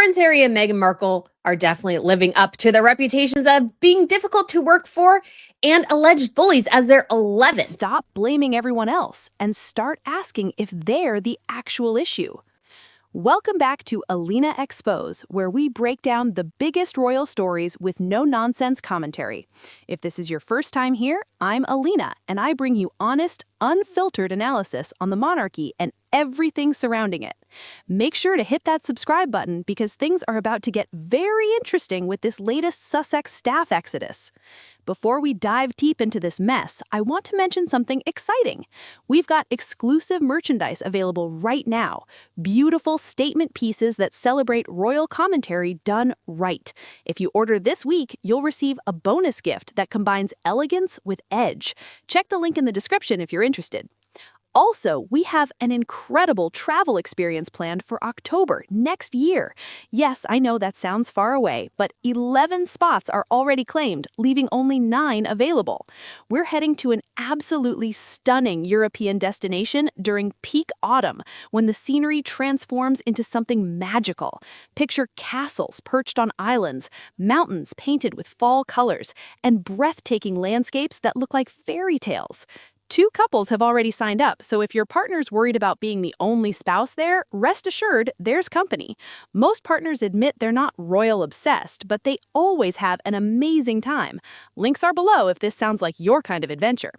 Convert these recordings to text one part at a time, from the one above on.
Prince Harry and Meghan Markle are definitely living up to their reputations of being difficult to work for and alleged bullies as their 11th. Stop blaming everyone else and start asking if they're the actual issue. Welcome back to Alina Expose, where we break down the biggest royal stories with no-nonsense commentary. If this is your first time here, I'm Alina, and I bring you honest, unfiltered analysis on the monarchy and everything surrounding it. Make sure to hit that subscribe button because things are about to get very interesting with this latest Sussex staff exodus. Before we dive deep into this mess, I want to mention something exciting. We've got exclusive merchandise available right now. Beautiful statement pieces that celebrate royal commentary done right. If you order this week, you'll receive a bonus gift that combines elegance with edge. Check the link in the description if you're interested. Also, we have an incredible travel experience planned for October next year. Yes, I know that sounds far away, but 11 spots are already claimed, leaving only 9 available. We're heading to an absolutely stunning European destination during peak autumn, when the scenery transforms into something magical. Picture castles perched on islands, mountains painted with fall colors, and breathtaking landscapes that look like fairy tales. 2 couples have already signed up, so if your partner's worried about being the only spouse there, rest assured there's company. Most partners admit they're not royal obsessed, but they always have an amazing time. Links are below if this sounds like your kind of adventure.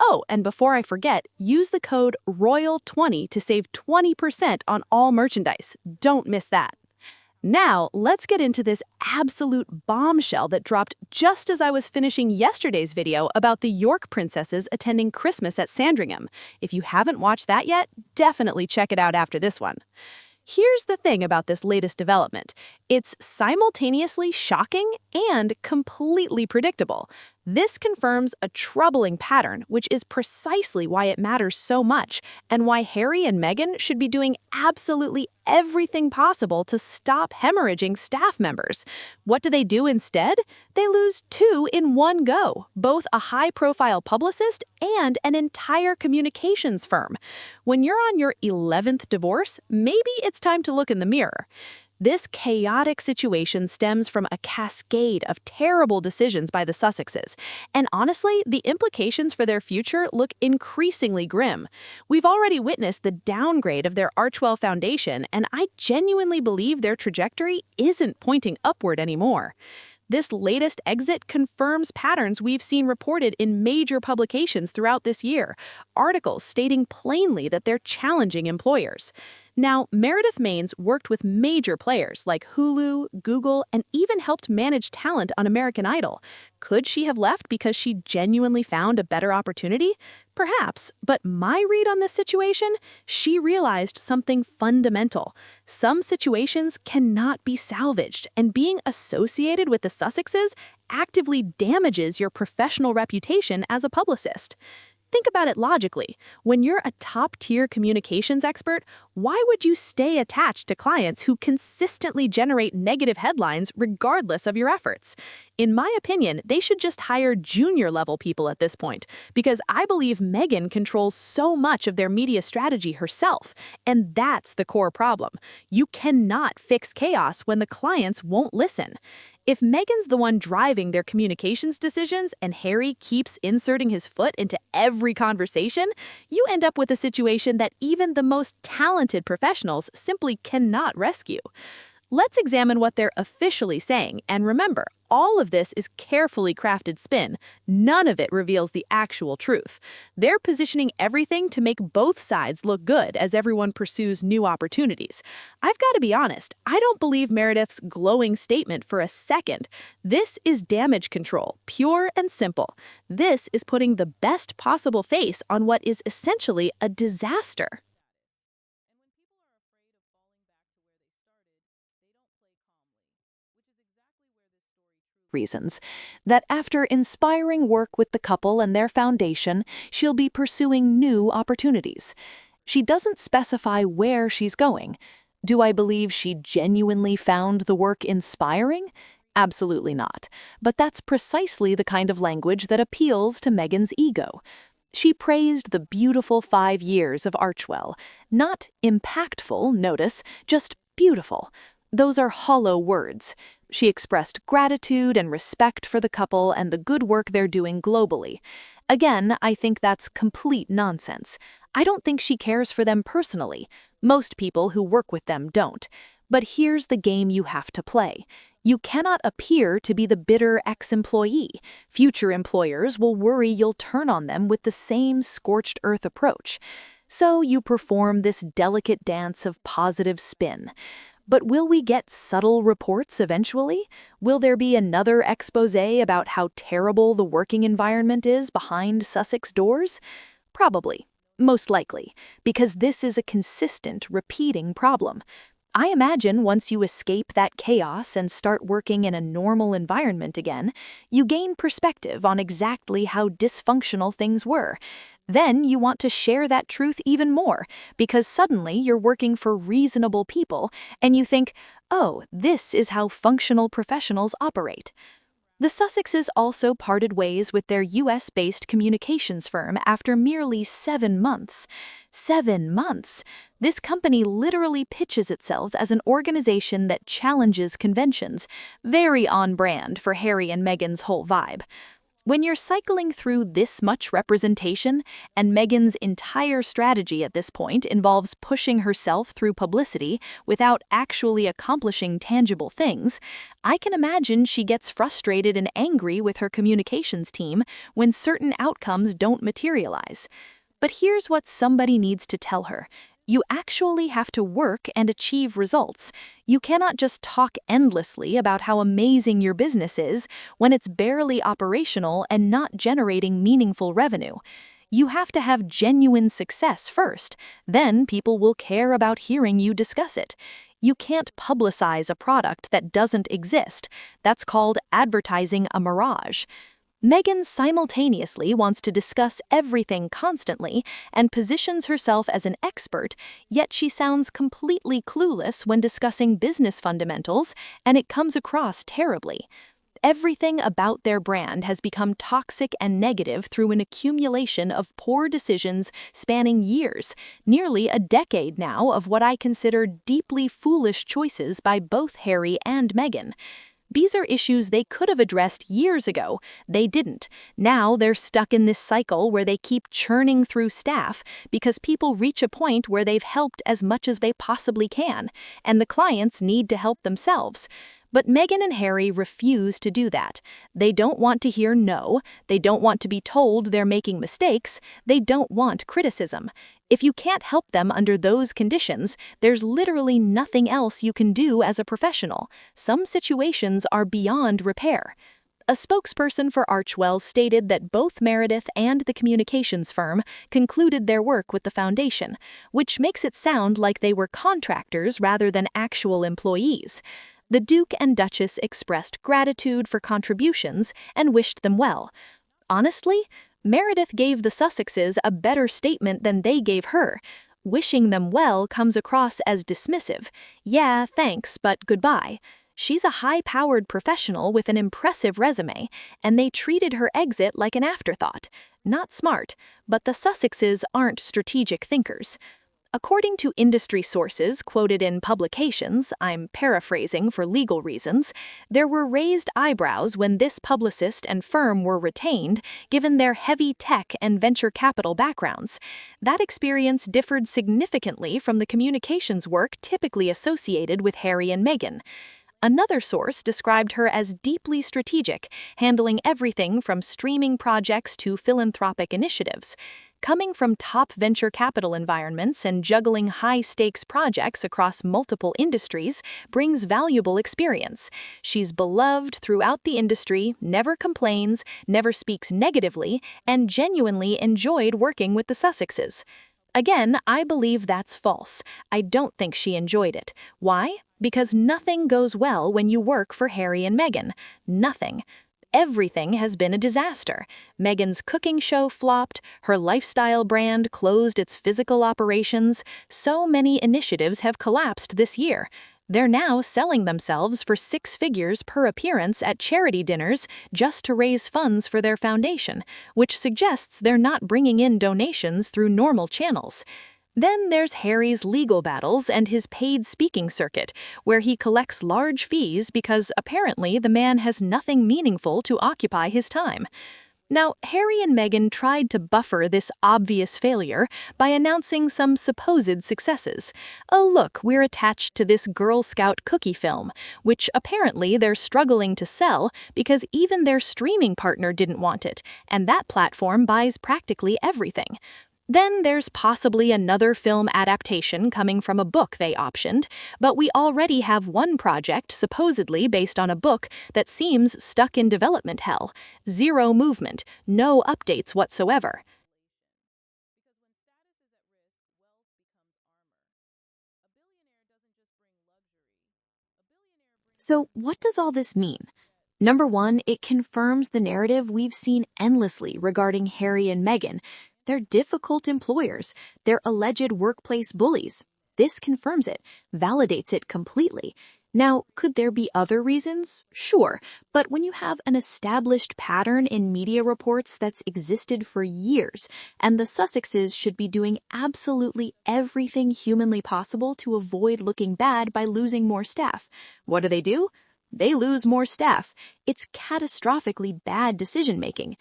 Oh, and before I forget, use the code ROYAL20 to save 20% on all merchandise. Don't miss that. Now, let's get into this absolute bombshell that dropped just as I was finishing yesterday's video about the York princesses attending Christmas at Sandringham. If you haven't watched that yet, definitely check it out after this one. Here's the thing about this latest development. It's simultaneously shocking and completely predictable. This confirms a troubling pattern, which is precisely why it matters so much, and why Harry and Meghan should be doing absolutely everything possible to stop hemorrhaging staff members. What do they do instead? They lose 2 in one go, both a high-profile publicist and an entire communications firm. When you're on your 11th divorce, maybe it's time to look in the mirror. This chaotic situation stems from a cascade of terrible decisions by the Sussexes, and honestly, the implications for their future look increasingly grim. We've already witnessed the downgrade of their Archewell Foundation, and I genuinely believe their trajectory isn't pointing upward anymore. This latest exit confirms patterns we've seen reported in major publications throughout this year, articles stating plainly that they're challenging employers. Now, Meredith Maines worked with major players like Hulu, Google, and even helped manage talent on American Idol. Could she have left because she genuinely found a better opportunity? Perhaps, but my read on this situation, she realized something fundamental. Some situations cannot be salvaged, and being associated with the Sussexes actively damages your professional reputation as a publicist. Think about it logically. When you're a top-tier communications expert, why would you stay attached to clients who consistently generate negative headlines regardless of your efforts? In my opinion, they should just hire junior-level people at this point, because I believe Meghan controls so much of their media strategy herself, and that's the core problem. You cannot fix chaos when the clients won't listen. If Meghan's the one driving their communications decisions and Harry keeps inserting his foot into every conversation, you end up with a situation that even the most talented professionals simply cannot rescue. Let's examine what they're officially saying, and remember, all of this is carefully crafted spin. None of it reveals the actual truth. They're positioning everything to make both sides look good as everyone pursues new opportunities. I've got to be honest, I don't believe Meredith's glowing statement for a second. This is damage control, pure and simple. This is putting the best possible face on what is essentially a disaster. Reasons that after inspiring work with the couple and their foundation, she'll be pursuing new opportunities. She doesn't specify where she's going. Do I believe she genuinely found the work inspiring? Absolutely not. But that's precisely the kind of language that appeals to Meghan's ego. She praised the beautiful 5 years of Archewell. Not impactful, notice, just beautiful. Those are hollow words. She expressed gratitude and respect for the couple and the good work they're doing globally. Again, I think that's complete nonsense. I don't think she cares for them personally. Most people who work with them don't. But here's the game you have to play. You cannot appear to be the bitter ex-employee. Future employers will worry you'll turn on them with the same scorched earth approach. So you perform this delicate dance of positive spin. But will we get subtle reports eventually? Will there be another exposé about how terrible the working environment is behind Sussex doors? Probably. Most likely. Because this is a consistent, repeating problem. I imagine once you escape that chaos and start working in a normal environment again, you gain perspective on exactly how dysfunctional things were. Then you want to share that truth even more, because suddenly you're working for reasonable people and you think, oh, this is how functional professionals operate. The Sussexes also parted ways with their US-based communications firm after merely 7 months. 7 months! This company literally pitches itself as an organization that challenges conventions, very on brand for Harry and Meghan's whole vibe. When you're cycling through this much representation, and Meghan's entire strategy at this point involves pushing herself through publicity without actually accomplishing tangible things, I can imagine she gets frustrated and angry with her communications team when certain outcomes don't materialize. But here's what somebody needs to tell her. You actually have to work and achieve results. You cannot just talk endlessly about how amazing your business is when it's barely operational and not generating meaningful revenue. You have to have genuine success first, then people will care about hearing you discuss it. You can't publicize a product that doesn't exist. That's called advertising a mirage. Meghan simultaneously wants to discuss everything constantly and positions herself as an expert, yet she sounds completely clueless when discussing business fundamentals, and it comes across terribly. Everything about their brand has become toxic and negative through an accumulation of poor decisions spanning years, nearly a decade now of what I consider deeply foolish choices by both Harry and Meghan. These are issues they could have addressed years ago. They didn't. Now they're stuck in this cycle where they keep churning through staff because people reach a point where they've helped as much as they possibly can, and the clients need to help themselves. But Meghan and Harry refuse to do that. They don't want to hear no, they don't want to be told they're making mistakes, they don't want criticism. If you can't help them under those conditions, there's literally nothing else you can do as a professional. Some situations are beyond repair. A spokesperson for Archwell stated that both Meredith and the communications firm concluded their work with the foundation, which makes it sound like they were contractors rather than actual employees. The Duke and Duchess expressed gratitude for contributions and wished them well. Honestly, Meredith gave the Sussexes a better statement than they gave her. Wishing them well comes across as dismissive. Yeah, thanks, but goodbye. She's a high-powered professional with an impressive resume, and they treated her exit like an afterthought. Not smart, but the Sussexes aren't strategic thinkers. According to industry sources quoted in publications, I'm paraphrasing for legal reasons, there were raised eyebrows when this publicist and firm were retained, given their heavy tech and venture capital backgrounds. That experience differed significantly from the communications work typically associated with Harry and Meghan. Another source described her as deeply strategic, handling everything from streaming projects to philanthropic initiatives. Coming from top venture capital environments and juggling high-stakes projects across multiple industries brings valuable experience. She's beloved throughout the industry, never complains, never speaks negatively, and genuinely enjoyed working with the Sussexes. Again, I believe that's false. I don't think she enjoyed it. Why? Because nothing goes well when you work for Harry and Meghan. Nothing. Everything has been a disaster. Meghan's cooking show flopped, her lifestyle brand closed its physical operations. So many initiatives have collapsed this year. They're now selling themselves for 6 figures per appearance at charity dinners just to raise funds for their foundation, which suggests they're not bringing in donations through normal channels. Then there's Harry's legal battles and his paid speaking circuit, where he collects large fees because apparently the man has nothing meaningful to occupy his time. Now, Harry and Meghan tried to buffer this obvious failure by announcing some supposed successes. Oh, look, we're attached to this Girl Scout cookie film, which apparently they're struggling to sell because even their streaming partner didn't want it, and that platform buys practically everything. Then there's possibly another film adaptation coming from a book they optioned, but we already have one project supposedly based on a book that seems stuck in development hell. Zero movement, no updates whatsoever. So, what does all this mean? Number one, it confirms the narrative we've seen endlessly regarding Harry and Meghan. They're difficult employers. They're alleged workplace bullies. This confirms it, validates it completely. Now, could there be other reasons? Sure, but when you have an established pattern in media reports that's existed for years, and the Sussexes should be doing absolutely everything humanly possible to avoid looking bad by losing more staff, what do? They lose more staff. It's catastrophically bad decision-making.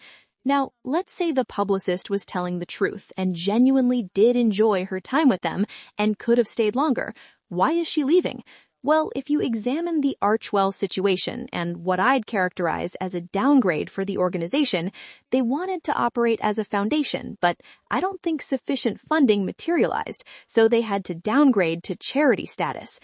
Now, let's say the publicist was telling the truth and genuinely did enjoy her time with them and could have stayed longer. Why is she leaving? Well, if you examine the Archewell situation and what I'd characterize as a downgrade for the organization, they wanted to operate as a foundation, but I don't think sufficient funding materialized, so they had to downgrade to charity status.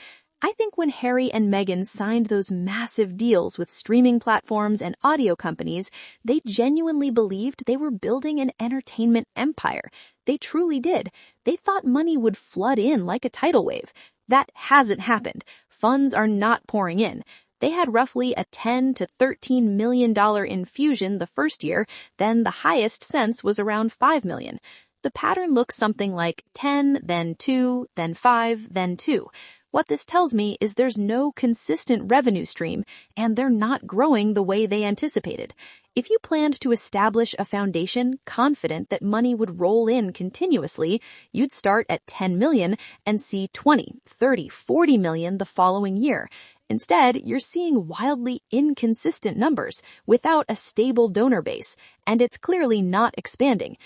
I think when Harry and Meghan signed those massive deals with streaming platforms and audio companies, they genuinely believed they were building an entertainment empire. They truly did. They thought money would flood in like a tidal wave. That hasn't happened. Funds are not pouring in. They had roughly a $10 to $13 million infusion the first year, then the highest since was around $5 million. The pattern looks something like 10, then 2, then 5, then 2. What this tells me is there's no consistent revenue stream, and they're not growing the way they anticipated. If you planned to establish a foundation confident that money would roll in continuously, you'd start at 10 million and see 20, 30, 40 million the following year. Instead, you're seeing wildly inconsistent numbers without a stable donor base, and it's clearly not expanding.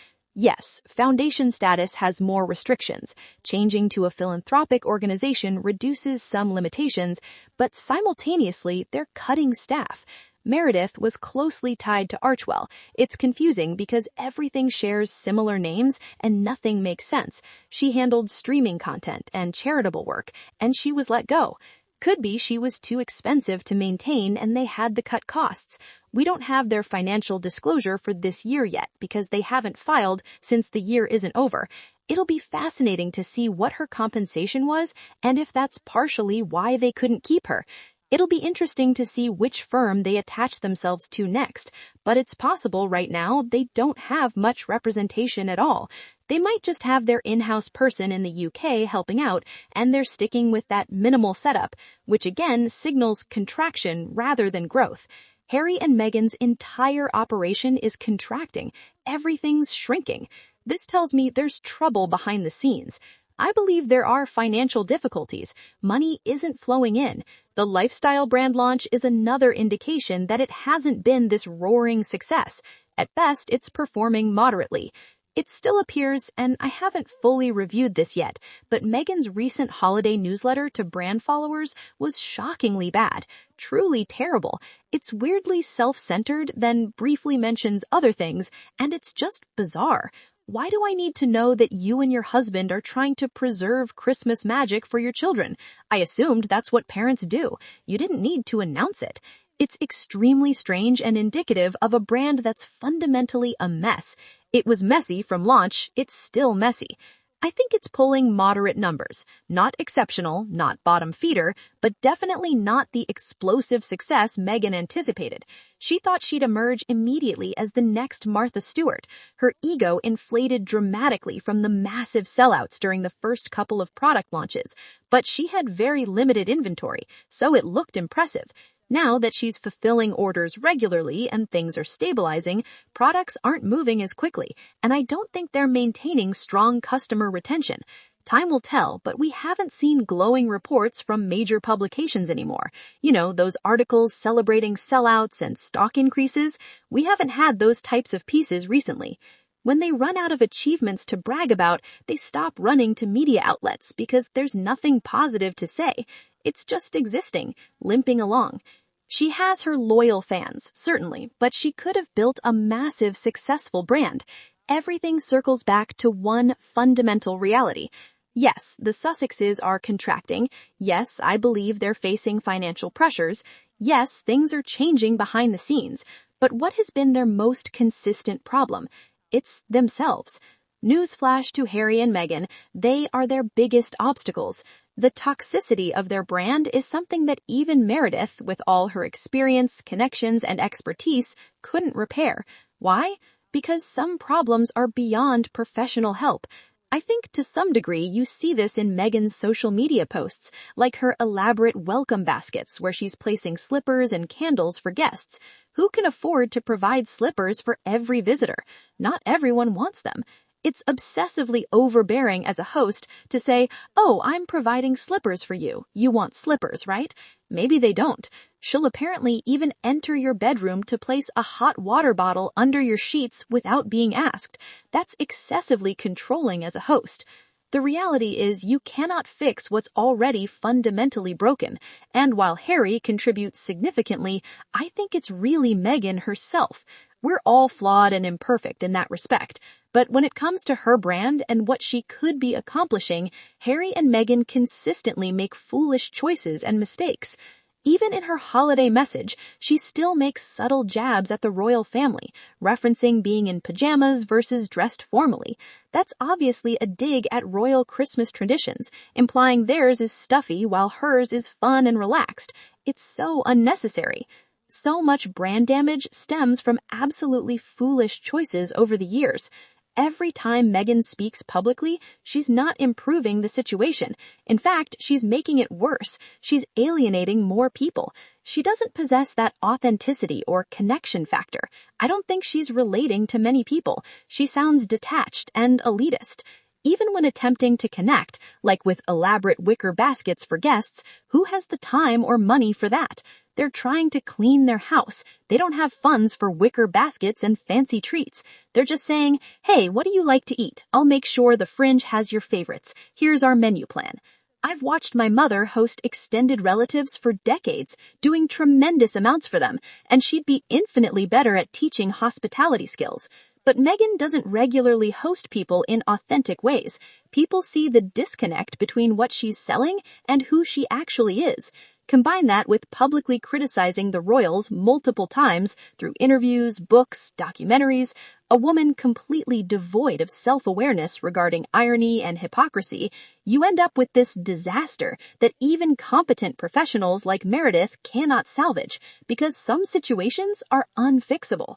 Yes, foundation status has more restrictions. Changing to a philanthropic organization reduces some limitations, but simultaneously, they're cutting staff. Meredith was closely tied to Archewell. It's confusing because everything shares similar names and nothing makes sense. She handled streaming content and charitable work, and she was let go. Could be she was too expensive to maintain and they had to cut costs. We don't have their financial disclosure for this year yet because they haven't filed since the year isn't over. It'll be fascinating to see what her compensation was and if that's partially why they couldn't keep her. It'll be interesting to see which firm they attach themselves to next, but it's possible right now they don't have much representation at all. They might just have their in-house person in the UK helping out, and they're sticking with that minimal setup, which again signals contraction rather than growth. Harry and Meghan's entire operation is contracting. Everything's shrinking. This tells me there's trouble behind the scenes. I believe there are financial difficulties. Money isn't flowing in. The lifestyle brand launch is another indication that it hasn't been this roaring success. At best, it's performing moderately. It still appears, and I haven't fully reviewed this yet, but Meghan's recent holiday newsletter to brand followers was shockingly bad, truly terrible. It's weirdly self-centered, then briefly mentions other things, and it's just bizarre. Why do I need to know that you and your husband are trying to preserve Christmas magic for your children? I assumed that's what parents do. You didn't need to announce it. It's extremely strange and indicative of a brand that's fundamentally a mess. It was messy from launch, it's still messy. I think it's pulling moderate numbers. Not exceptional, not bottom feeder, but definitely not the explosive success Meghan anticipated. She thought she'd emerge immediately as the next Martha Stewart. Her ego inflated dramatically from the massive sellouts during the first couple of product launches, but she had very limited inventory, so it looked impressive. Now that she's fulfilling orders regularly and things are stabilizing, products aren't moving as quickly, and I don't think they're maintaining strong customer retention. Time will tell, but we haven't seen glowing reports from major publications anymore. You know, those articles celebrating sellouts and stock increases. We haven't had those types of pieces recently. When they run out of achievements to brag about, they stop running to media outlets because there's nothing positive to say. It's just existing, limping along. She has her loyal fans, certainly, but she could have built a massive, successful brand. Everything circles back to one fundamental reality. Yes, the Sussexes are contracting. Yes, I believe they're facing financial pressures. Yes, things are changing behind the scenes. But what has been their most consistent problem? It's themselves. Newsflash to Harry and Meghan, they are their biggest obstacles. The toxicity of their brand is something that even Meredith, with all her experience, connections, and expertise, couldn't repair. Why? Because some problems are beyond professional help. I think to some degree you see this in Meghan's social media posts, like her elaborate welcome baskets where she's placing slippers and candles for guests. Who can afford to provide slippers for every visitor? Not everyone wants them. It's obsessively overbearing as a host to say, "Oh, I'm providing slippers for you. You want slippers, right?" Maybe they don't. She'll apparently even enter your bedroom to place a hot water bottle under your sheets without being asked. That's excessively controlling as a host. The reality is you cannot fix what's already fundamentally broken, and while Harry contributes significantly, I think it's really Meghan herself. We're all flawed and imperfect in that respect, but when it comes to her brand and what she could be accomplishing, Harry and Meghan consistently make foolish choices and mistakes. Even in her holiday message, she still makes subtle jabs at the royal family, referencing being in pajamas versus dressed formally. That's obviously a dig at royal Christmas traditions, implying theirs is stuffy while hers is fun and relaxed. It's so unnecessary. So much brand damage stems from absolutely foolish choices over the years. Every time Meghan speaks publicly, she's not improving the situation. In fact, she's making it worse. She's alienating more people. She doesn't possess that authenticity or connection factor. I don't think she's relating to many people. She sounds detached and elitist. Even when attempting to connect, like with elaborate wicker baskets for guests, who has the time or money for that? They're trying to clean their house. They don't have funds for wicker baskets and fancy treats. They're just saying, "Hey, what do you like to eat? I'll make sure the fringe has your favorites. Here's our menu plan." I've watched my mother host extended relatives for decades, doing tremendous amounts for them, and she'd be infinitely better at teaching hospitality skills. But Meghan doesn't regularly host people in authentic ways. People see the disconnect between what she's selling and who she actually is. Combine that with publicly criticizing the royals multiple times through interviews, books, documentaries, a woman completely devoid of self-awareness regarding irony and hypocrisy, you end up with this disaster that even competent professionals like Meredith cannot salvage because some situations are unfixable.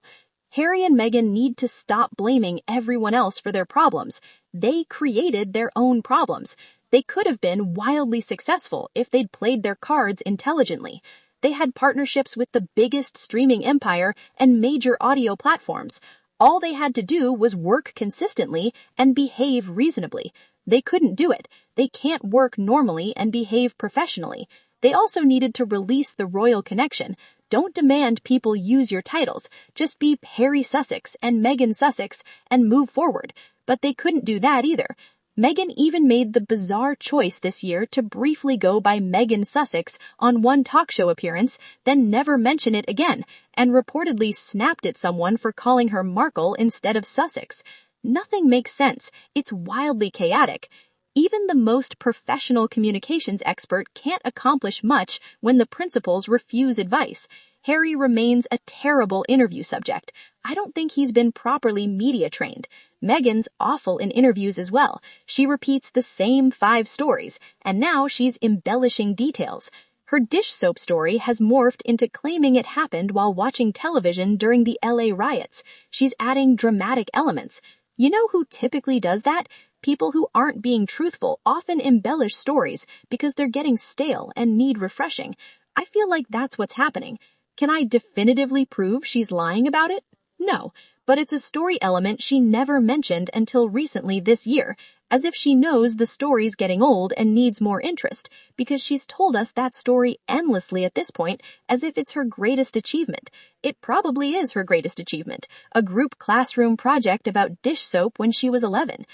Harry and Meghan need to stop blaming everyone else for their problems. They created their own problems. They could have been wildly successful if they'd played their cards intelligently. They had partnerships with the biggest streaming empire and major audio platforms. All they had to do was work consistently and behave reasonably. They couldn't do it. They can't work normally and behave professionally. They also needed to release the royal connection. Don't demand people use your titles. Just be Harry Sussex and Meghan Sussex and move forward. But they couldn't do that either. Meghan even made the bizarre choice this year to briefly go by Meghan Sussex on one talk show appearance, then never mention it again, and reportedly snapped at someone for calling her Markle instead of Sussex. Nothing makes sense. It's wildly chaotic. Even the most professional communications expert can't accomplish much when the principals refuse advice. Harry remains a terrible interview subject. I don't think he's been properly media trained. Meghan's awful in interviews as well. She repeats the same 5 stories, and now she's embellishing details. Her dish soap story has morphed into claiming it happened while watching television during the LA riots. She's adding dramatic elements. You know who typically does that? People who aren't being truthful often embellish stories because they're getting stale and need refreshing. I feel like that's what's happening. Can I definitively prove she's lying about it? No, but it's a story element she never mentioned until recently this year, as if she knows the story's getting old and needs more interest, because she's told us that story endlessly at this point, as if it's her greatest achievement. It probably is her greatest achievement, a group classroom project about dish soap when she was 11.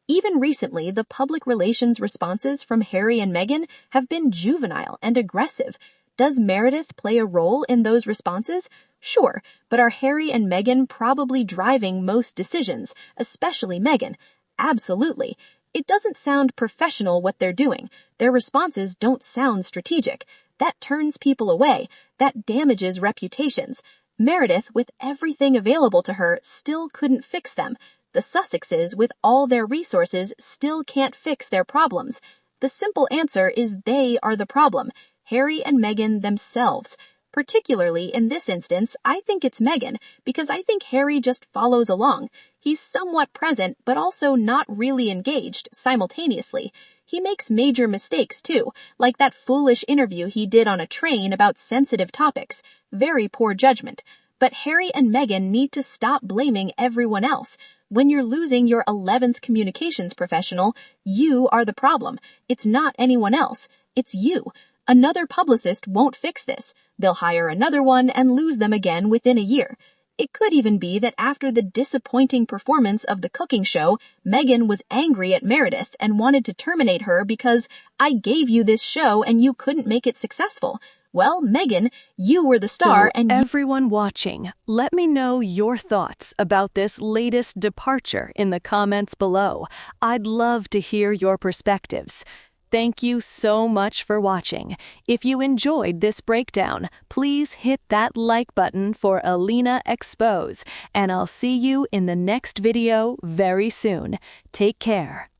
Even recently, the public relations responses from Harry and Meghan have been juvenile and aggressive. Does Meredith play a role in those responses? Sure, but are Harry and Meghan probably driving most decisions, especially Meghan? Absolutely. It doesn't sound professional what they're doing. Their responses don't sound strategic. That turns people away. That damages reputations. Meredith, with everything available to her, still couldn't fix them. The Sussexes, with all their resources, still can't fix their problems. The simple answer is they are the problem. Harry and Meghan themselves. Particularly in this instance, I think it's Meghan, because I think Harry just follows along. He's somewhat present, but also not really engaged simultaneously. He makes major mistakes too, like that foolish interview he did on a train about sensitive topics. Very poor judgment. But Harry and Meghan need to stop blaming everyone else. When you're losing your 11th communications professional, you are the problem. It's not anyone else. It's you. Another publicist won't fix this. They'll hire another one and lose them again within a year. It could even be that after the disappointing performance of the cooking show, Meghan was angry at Meredith and wanted to terminate her because I gave you this show and you couldn't make it successful. Well, Meghan, you were the star and everyone watching, let me know your thoughts about this latest departure in the comments below. I'd love to hear your perspectives. Thank you so much for watching. If you enjoyed this breakdown, please hit that like button for Alina Expose, and I'll see you in the next video very soon. Take care.